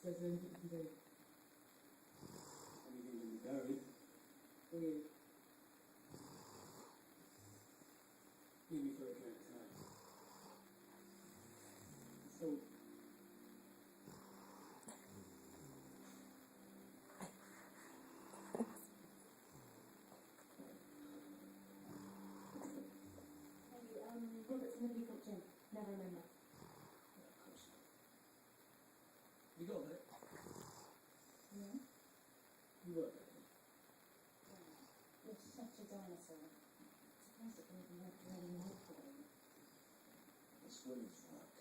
So is there anything you can do? Anything in the diary? For you? Leave me for a drink tonight. So, Robert's in the default gym. Never remember. yeah, of course not. You got that? Yeah? You work there? You're such a dinosaur. Surprised it can even work really multiple. It's women's work.